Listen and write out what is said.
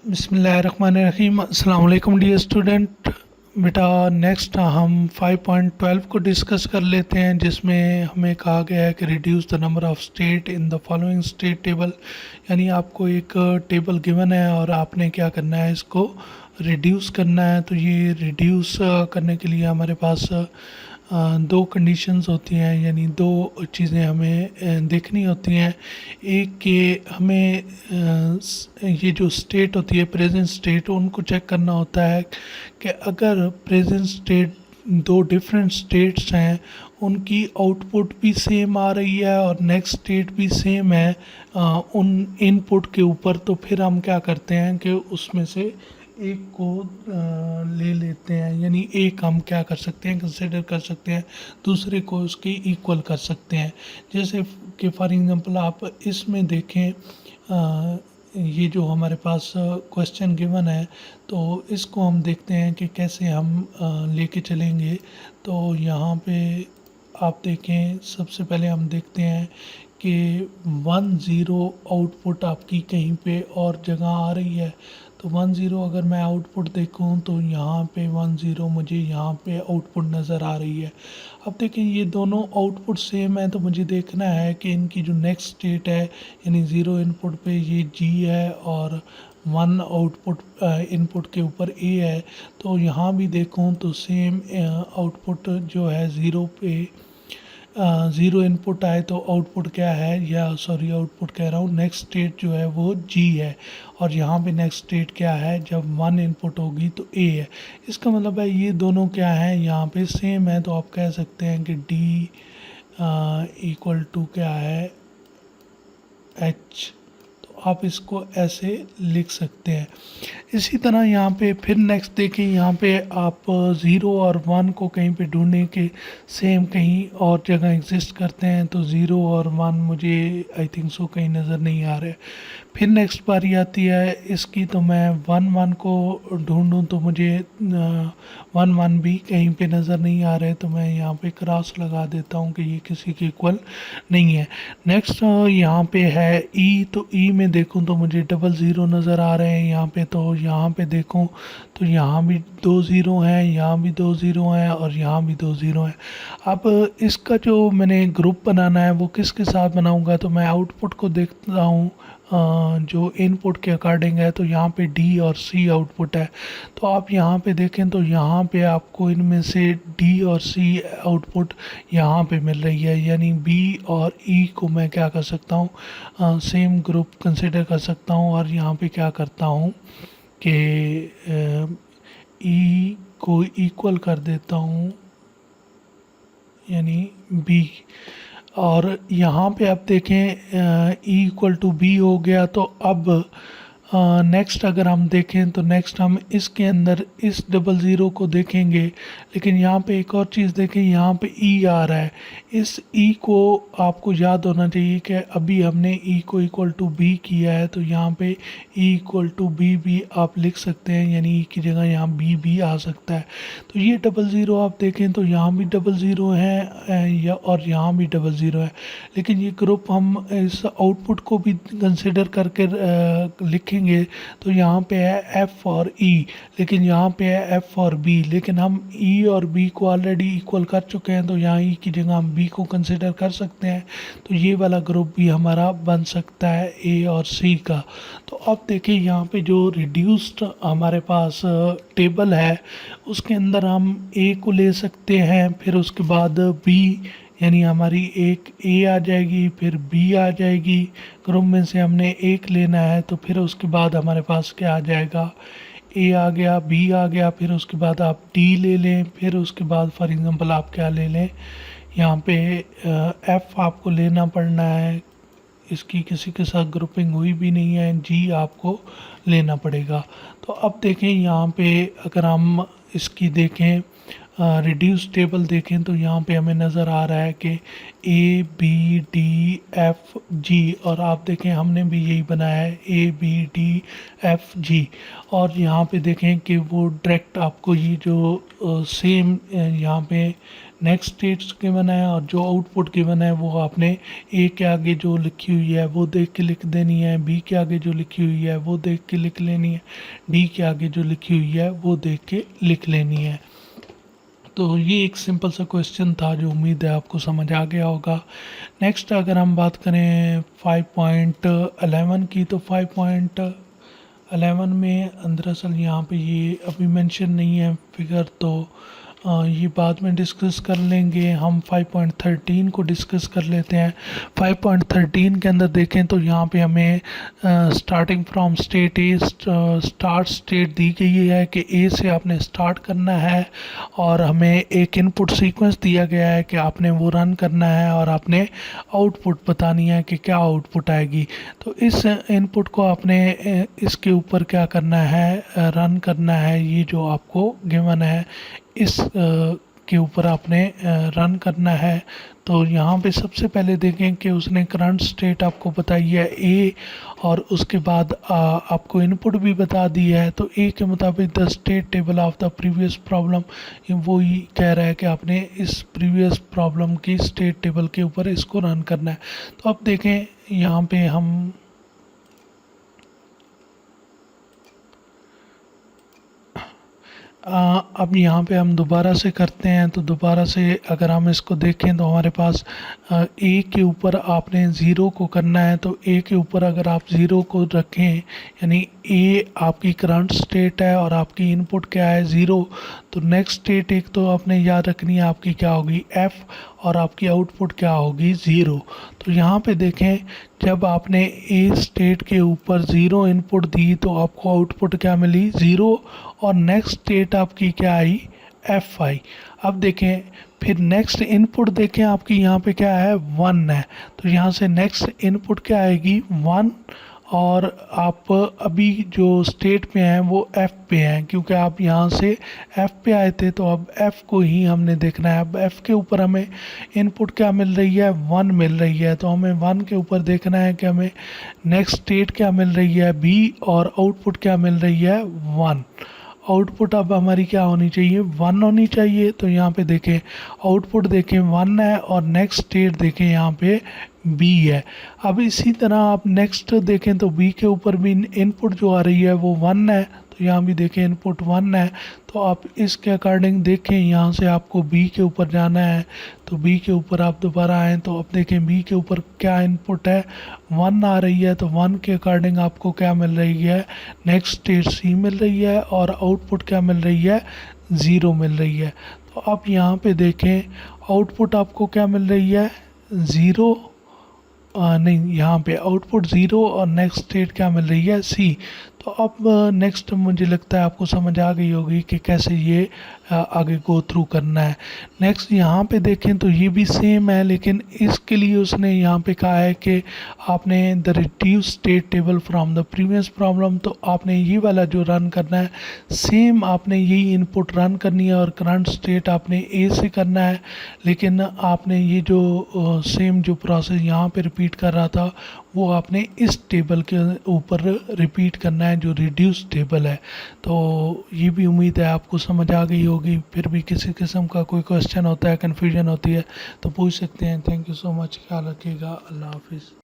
बिस्मिल्लाहिर्रहमानिर्रहीम। अस्सलाम वालेकुम डियर स्टूडेंट। बेटा नेक्स्ट हम 5.12 को डिस्कस कर लेते हैं, जिसमें हमें कहा गया है कि reduce the number of state in the following state table. यानी आपको एक टेबल गिवन है और आपने क्या करना है, इसको रिड्यूस करना है। तो ये रिड्यूस करने के लिए हमारे पास दो कंडीशंस होती हैं, यानी दो चीज़ें हमें देखनी होती हैं। एक कि हमें ये जो स्टेट होती है, प्रेजेंट स्टेट, उनको चेक करना होता है कि अगर प्रेजेंट स्टेट दो डिफरेंट स्टेट्स हैं, उनकी आउटपुट भी सेम आ रही है और नेक्स्ट स्टेट भी सेम है उन इनपुट के ऊपर, तो फिर हम क्या करते हैं कि उसमें से एक को ले लेते हैं। यानी एक हम क्या कर सकते हैं, कंसिडर कर सकते हैं, दूसरे को उसके इक्वल कर सकते हैं। जैसे कि फॉर एग्जांपल आप इसमें देखें, ये जो हमारे पास क्वेश्चन गिवन है, तो इसको हम देखते हैं कि कैसे हम लेके चलेंगे। तो यहाँ पे आप देखें, सबसे पहले हम देखते हैं कि 1-0 आउटपुट आपकी कहीं पे और जगह आ रही है। तो 1-0 अगर मैं आउटपुट देखूं तो यहाँ पे 1-0 मुझे यहाँ पे आउटपुट नज़र आ रही है। अब देखें, ये दोनों आउटपुट सेम है, तो मुझे देखना है कि इनकी जो नेक्स्ट स्टेट है, यानी 0 इनपुट पे ये जी है और 1 आउटपुट इनपुट के ऊपर ए है। तो यहाँ भी देखूँ तो सेम आउटपुट जो है 0 पे 0 इनपुट आए तो आउटपुट क्या है, या सॉरी आउटपुट कह रहा हूँ, नेक्स्ट स्टेट जो है वो जी है। और यहाँ पे नेक्स्ट स्टेट क्या है, जब 1 इनपुट होगी तो ए है। इसका मतलब है ये दोनों क्या है, यहाँ पे सेम है। तो आप कह सकते हैं कि डी इक्वल टू क्या है, एच। तो आप इसको ऐसे लिख सकते हैं। इसी तरह यहाँ पे फिर नेक्स्ट देखें, यहाँ पे आप 0 और 1 को कहीं पे ढूंढने के सेम कहीं और जगह एग्जिस्ट करते हैं, तो 0 और 1 मुझे आई थिंक सो कहीं नज़र नहीं आ रहे। फिर नेक्स्ट बारी आती है इसकी, तो मैं 1-1 को ढूंढूं तो मुझे 1-1 भी कहीं पे नज़र नहीं आ रहे, तो मैं यहाँ पे क्रॉस लगा देता हूँ कि ये किसी के इक्वल नहीं है। नेक्स्ट यहाँ पे है ई, तो ई में देखूँ तो मुझे 00 नज़र आ रहे हैं यहाँ पे। तो यहाँ पे देखूँ तो यहाँ भी 2 0 हैं, यहाँ भी 2 0 हैं और यहाँ भी 2 0 हैं। अब इसका जो मैंने ग्रुप बनाना है वो किसके साथ बनाऊंगा, तो मैं आउटपुट को देखता हूँ जो इनपुट के अकॉर्डिंग है। तो यहाँ पे डी और सी आउटपुट है। तो आप यहाँ पे देखें तो यहाँ पे आपको इनमें से डी और सी आउटपुट यहाँ पे मिल रही है, यानी बी और ई को मैं क्या कर सकता हूँ, सेम ग्रुप कंसिडर कर सकता हूँ। और यहाँ पे क्या करता हूँ कि ई को इक्वल कर देता हूँ, यानी बी। और यहाँ पे आप देखें ई इक्वल टू बी हो गया। तो अब नेक्स्ट अगर हम देखें तो नेक्स्ट हम इसके अंदर इस 00 को देखेंगे, लेकिन यहाँ पे एक और चीज़ देखें, यहाँ पे ई आ रहा है। इस ई को आपको याद होना चाहिए कि अभी हमने ई को इक्वल टू बी किया है, तो यहाँ पे ई इक्वल टू बी भी आप लिख सकते हैं, यानी ई की जगह यहाँ बी भी आ सकता है। तो ये 00 आप देखें तो यहाँ भी 00 है या और यहाँ भी 00 है, लेकिन ये ग्रुप हम इस आउटपुट को भी कंसिडर करके लिखेंगे। तो यहाँ पे है एफ और ई, लेकिन यहाँ पे है एफ और बी, लेकिन हम ई और बी को ऑलरेडी इक्वल कर चुके हैं, तो यहाँ ई की जगह हम बी को कंसिडर कर सकते हैं। तो ये वाला ग्रुप भी हमारा बन सकता है ए और सी का। तो अब देखिए, यहाँ पे जो रिड्यूस्ड हमारे पास टेबल है, उसके अंदर हम ए को ले सकते हैं, फिर उसके बाद बी, यानी हमारी एक ए आ जाएगी, फिर बी आ जाएगी। ग्रुप में से हमने एक लेना है, तो फिर उसके बाद हमारे पास क्या आ जाएगा, ए आ गया, बी आ गया, फिर उसके बाद आप डी ले लें, फिर उसके बाद फॉर एग्जांपल आप क्या ले लें, यहाँ पे एफ़ आपको लेना पड़ना है। इसकी किसी के साथ ग्रुपिंग हुई भी नहीं है, जी आपको लेना पड़ेगा। तो अब देखें, यहाँ पे अगर हम इसकी देखें रिड्यूस टेबल देखें, तो यहाँ पे हमें नज़र आ रहा है कि ए बी डी एफ़ जी, और आप देखें हमने भी यही बनाया है, ए बी डी एफ़ जी। और यहाँ पे देखें कि वो डायरेक्ट आपको ये जो सेम यहाँ पे नेक्स्ट स्टेट्स गिवन है और जो आउटपुट गिवन है वो आपने ए के आगे जो लिखी हुई है वो देख के लिख देनी है, बी के आगे जो लिखी हुई है वो देख के लिख लेनी है, डी के आगे जो लिखी हुई है वो देख के लिख लेनी है। तो ये एक सिंपल सा क्वेश्चन था जो उम्मीद है आपको समझ आ गया होगा। नेक्स्ट अगर हम बात करें 5.11 की, तो 5.11 में दरअसल यहाँ पे ये अभी मेंशन नहीं है फिगर, तो ये बाद में डिस्कस कर लेंगे। हम 5.13 को डिस्कस कर लेते हैं। 5.13 के अंदर देखें तो यहाँ पे हमें starting from state A, start state दी गई है कि ए से आपने स्टार्ट करना है और हमें एक इनपुट सीक्वेंस दिया गया है कि आपने वो रन करना है और आपने आउटपुट बतानी है कि क्या आउटपुट आएगी। तो इस इनपुट को आपने इसके ऊपर क्या करना है, रन करना है। ये जो आपको गिवन है इस के ऊपर आपने रन करना है। तो यहाँ पे सबसे पहले देखें कि उसने करंट स्टेट आपको बताई है ए और उसके बाद आपको इनपुट भी बता दी है। तो ए के मुताबिक the state table of the previous problem, वो ही कह रहा है कि आपने इस प्रीवियस प्रॉब्लम की स्टेट टेबल के ऊपर इसको रन करना है। तो अब देखें यहाँ पे हम अब यहाँ पे हम दोबारा से करते हैं। तो दोबारा से अगर हम इसको देखें तो हमारे पास ए के ऊपर आपने ज़ीरो को करना है। तो ए के ऊपर अगर आप ज़ीरो को रखें, यानी ए आपकी करंट स्टेट है और आपकी इनपुट क्या है, ज़ीरो। तो नेक्स्ट स्टेट एक तो आपने याद रखनी है आपकी क्या होगी, एफ़, और आपकी आउटपुट क्या होगी, ज़ीरो। तो यहाँ पे देखें जब आपने ए स्टेट के ऊपर ज़ीरो इनपुट दी तो आपको आउटपुट क्या मिली, ज़ीरो, और नेक्स्ट स्टेट आपकी क्या आई, एफ आई। अब देखें फिर नेक्स्ट इनपुट देखें आपकी यहाँ पे क्या है, वन है। तो यहाँ से नेक्स्ट इनपुट क्या आएगी, वन, और आप अभी जो स्टेट पे हैं वो एफ़ पे हैं क्योंकि आप यहाँ से एफ़ पे आए थे। तो अब एफ़ को ही हमने देखना है। अब एफ़ के ऊपर हमें इनपुट क्या मिल रही है, वन मिल रही है। तो हमें वन के ऊपर देखना है कि हमें नेक्स्ट स्टेट क्या मिल रही है, बी, और आउटपुट क्या मिल रही है, वन। आउटपुट अब हमारी क्या होनी चाहिए, वन होनी चाहिए। तो यहाँ पे देखें आउटपुट देखें वन है और नेक्स्ट स्टेट देखें यहाँ पे बी है। अब इसी तरह आप नेक्स्ट देखें तो बी के ऊपर भी इनपुट जो आ रही है वो वन है। तो यहाँ भी देखें इनपुट वन है। तो आप इसके अकॉर्डिंग देखें यहाँ से आपको बी के ऊपर जाना है। तो बी के ऊपर आप दोबारा आएँ तो आप देखें बी के ऊपर क्या इनपुट है, वन आ रही है। तो वन के अकॉर्डिंग आपको क्या मिल रही है, नेक्स्ट स्टेट सी मिल रही है और आउटपुट क्या मिल रही है, ज़ीरो मिल रही है। तो आप यहाँ पे देखें आउटपुट आपको क्या मिल रही है, ज़ीरो, नहीं, यहाँ पे आउटपुट ज़ीरो और नेक्स्ट स्टेट क्या मिल रही है, सी। तो अब नेक्स्ट मुझे लगता है आपको समझ आ गई होगी कि कैसे ये आगे गो थ्रू करना है। नेक्स्ट यहाँ पे देखें तो ये भी सेम है, लेकिन इसके लिए उसने यहाँ पे कहा है कि आपने the reduce state table from the previous problem. तो आपने ये वाला जो रन करना है सेम आपने यही इनपुट रन करनी है और करंट स्टेट आपने ए से करना है। लेकिन आपने ये जो सेम जो प्रोसेस यहाँ पे रिपीट कर रहा था वो आपने इस टेबल के ऊपर रिपीट करना है जो रिड्यूस टेबल है। तो ये भी उम्मीद है आपको समझ आ गई होगी। फिर भी किसी किस्म का कोई क्वेश्चन होता है, कन्फ्यूजन होती है तो पूछ सकते हैं। थैंक यू सो मच, ख्याल रखिएगा, अल्लाह हाफिज़।